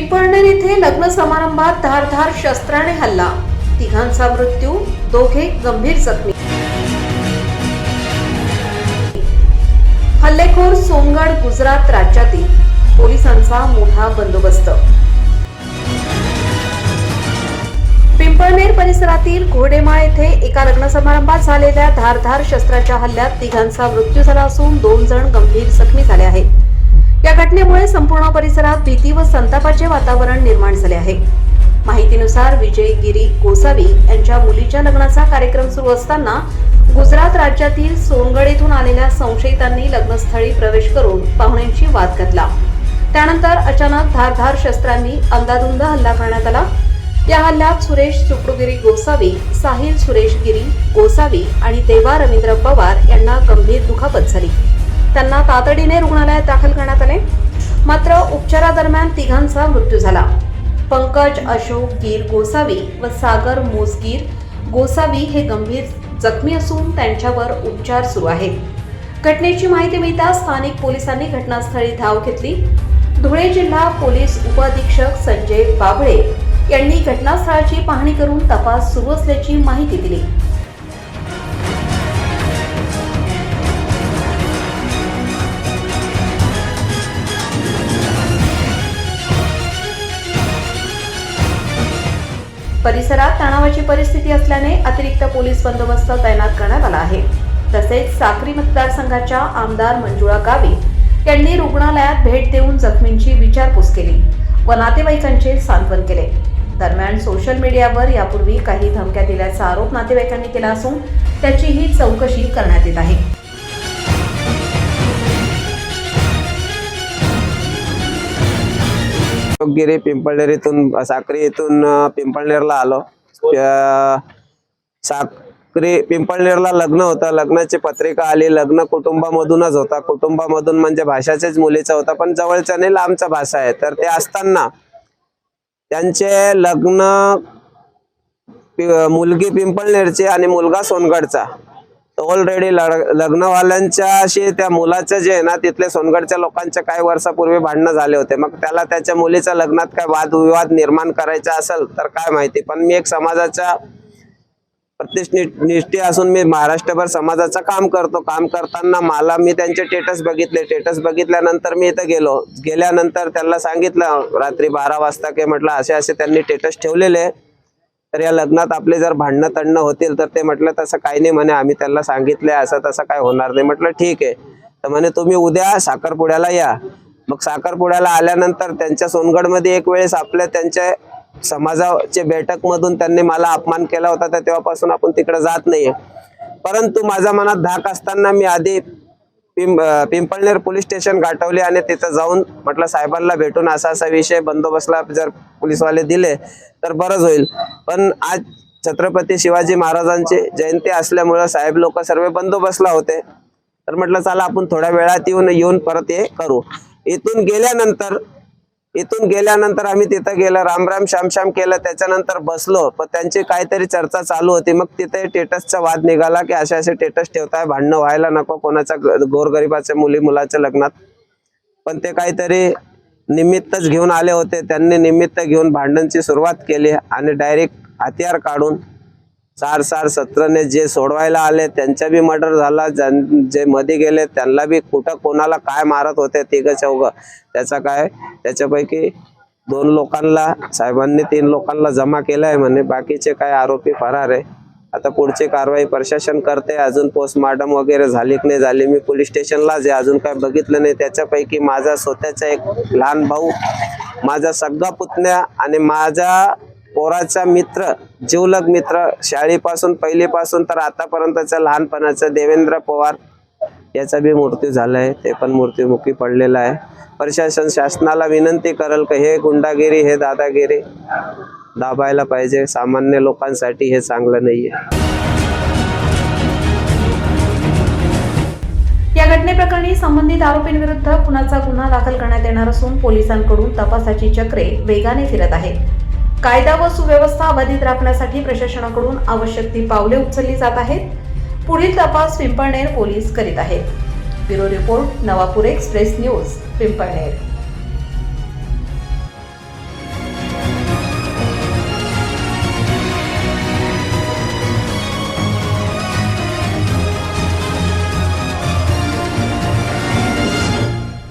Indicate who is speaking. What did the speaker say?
Speaker 1: पिंपळनेर येथे लग्न समारंभात धारधार शस्त्राने हल्ला, तिघांचा मृत्यू, दोघे गंभीर जखमी। हल्लेखोर सोनगड गुजरात राज्यातील, पोलिसांचा मोठा बंदोबस्त। पिंपळनेर परिसरातील घोडेमाळ येथे एका लग्न समारंभात झालेल्या धारधार शस्त्राच्या हल्ल्यात तिघांचा मृत्यू झाला असून 2 जण गंभीर जखमी झाले आहेत। या घटनेमुळे संपूर्ण परिसरात भीती व संतापाचे वातावरण निर्माण झाले आहे। माहितीनुसार विजय गिरी गोसावी यांच्या मुलीच्या लग्नाचा कार्यक्रम सुरू असताना गुजरात राज्यातील सोनगड येथून आलेल्या संशयितांनी लग्नस्थळी प्रवेश करून पाहुण्यांची वाद घातला। त्यानंतर अचानक धारधार शस्त्रांनी अंधाधुंद हल्ला करण्यात आला। या हल्ल्यात सुरेश सुप्रुगिरी गोसावी, साहिल सुरेश गिरी गोसावी आणि देवा रवींद्र पवार यांना गंभीर दुखापत झाली। त्यांना तातडीने रुग्णालयात दाखल करण्यात आले, मात्र उपचारादरम्यान तिघांचा मृत्यू झाला। पंकज अशोक गिर गोसावी व सागर मोसगीर गोसावी हे गंभीर जखमी असून त्यांच्यावर उपचार सुरू आहेत। घटनेची माहिती मिळताच स्थानिक पोलिसांनी घटनास्थळी धाव घेतली। धुळे जिल्हा पोलीस उपअधीक्षक संजय बाबळे यांनी घटनास्थळाची पाहणी करून तपास सुरू असल्याची माहिती दिली। परिसरात तणावाची परिस्थिती असल्याने अतिरिक्त पोलीस बंदोबस्त तैनात करण्यात आला आहे। तसेच साक्री मतदारसंघाच्या आमदार मंजुळा गावित यांनी रुग्णालयात भेट देऊन जखमींची विचारपूस केली व नातेवाईकांचे सांत्वन केले। दरम्यान सोशल मीडियावर यापूर्वी काही धमक्या दिल्याचा आरोप नातेवाईकांनी केला असून त्याचीही चौकशी करण्यात येत आहे।
Speaker 2: गिरी पिंपळनेर इथून साक्री इथून पिंपळनेरला आलो। साक्री पिंपळनेरला लग्न होतं, लग्नाची पत्रिका आली। लग्न कुटुंबामधूनच होता, कुटुंबामधून म्हणजे भाषाच्याच मुलीचा होता, पण जवळचा नाही, लांबचा भाषा आहे। तर ते असताना त्यांचे लग्न मुलगी पिंपळनेरची आणि मुलगा सोनगडचा। ऑलरेडी लग्नवाल्यांच्याशी त्या मुलाचं जे आहे ना, तिथले सोनगडच्या लोकांच्या काही वर्षापूर्वी भांडणं झाले होते। मग त्याला त्याच्या मुलीच्या लग्नात काय वादविवाद निर्माण करायचा असेल तर काय माहिती, पण मी एक समाजाच्या प्रतिनिष्ठी असून मी महाराष्ट्रभर समाजाचं काम करतो। काम करताना मी त्यांचे स्टेटस बघितले। स्टेटस बघितल्यानंतर मी इथं गेल्यानंतर त्यांना सांगितलं रात्री 12 वाजता की म्हटलं असे असे त्यांनी स्टेटस ठेवलेले, तर या लग्नात आपले जर भांडणं तडणं होतील तर ते म्हटलं तसं काही नाही म्हणे, आम्ही त्यांना सांगितलंय असं तसं काय होणार नाही। म्हटलं ठीक आहे। तर म्हणे तुम्ही उद्या साखरपुड्याला या। मग साखरपुड्याला आल्यानंतर त्यांच्या सोनगडमध्ये एक वेळेस आपल्या त्यांच्या समाजाच्या बैठक मधून त्यांनी मला अपमान केला होता, तर तेव्हापासून आपण तिकडे जात नाहीये। परंतु माझ्या मनात धाक असताना मी आधी पिंपळनेर पोलीस स्टेशन गाठवले आणि तिथं जाऊन म्हटलं साहेबांना भेटून असा विषय बंदोबस्तला जर पोलीसवाले दिले तर बरंच होईल। पण आज छत्रपती शिवाजी महाराजांची जयंती असल्यामुळे साहेब लोक सर्व बंदोबस्तला होते। तर म्हटलं चला आपण थोड्या वेळात येऊन परत हे करू। इथून गेल्यानंतर आम्ही तिथं गेलो, रामराम श्याम केलं। त्याच्यानंतर बसलो, पण त्यांची काहीतरी चर्चा चालू होती। मग तिथे स्टेटसचा वाद निघाला की असे स्टेटस ठेवताय, भांडणं व्हायला नको कोणाच्या गोरगरिबाच्या मुलाच्या लग्नात। पण ते काहीतरी निमित्तच घेऊन आले होते। त्यांनी निमित्त घेऊन भांडणांची सुरुवात केली आणि डायरेक्ट हत्यार काढून 4-17 जे सोडवायला आले त्यांचा बी मर्डर झाला। जे मध्ये गेले त्यांना बी कुठं कोणाला काय मारत होते, 3-4 त्याच्यापैकी 2 लोकांना साहेबांनी 3 लोकांना जमा केलाय म्हणे, बाकीचे काय आरोपी फरार आहे। आता पुढची कारवाई प्रशासन करते। अजून पोस्टमार्टम वगैरे झाली की नाही झाली, मी पोलीस स्टेशनला जे अजून काय बघितलं नाही। त्याच्यापैकी माझा स्वतःचा एक लहान भाऊ, माझा सगळा पुतण्या आणि माझा पोराचा मित्र, जीवलग मित्र, शाळेपासून पहिलीपासून तर आतापर्यंतचा लहानपणाचा देवेंद्र पवार याचा बी मृत्यू झालाय, ते पण मृत्युमुखी पडलेला आहे। प्रशासन शासनाला विनंती करेल की हे गुंडागिरी, हे दादागिरी दाबायला पाहिजे। सामान्य लोकांसाठी हे चांगलं नाहीये।
Speaker 1: या घटनेप्रकरणी संबंधित आरोपींविरुद्ध खुनाचा गुन्हा दाखल करण्यात येणार असून पोलिसांकडून तपासाची चक्रे वेगाने फिरत आहेत। कायदा व सुव्यवस्था अबाधित राखण्यासाठी प्रशासनाकडून आवश्यक ती पावले उचलली जात आहेत। पुढील तपास पिंपळनेर पोलीस करीत आहेत। Bureau report, Navapur express news, Pimpalner.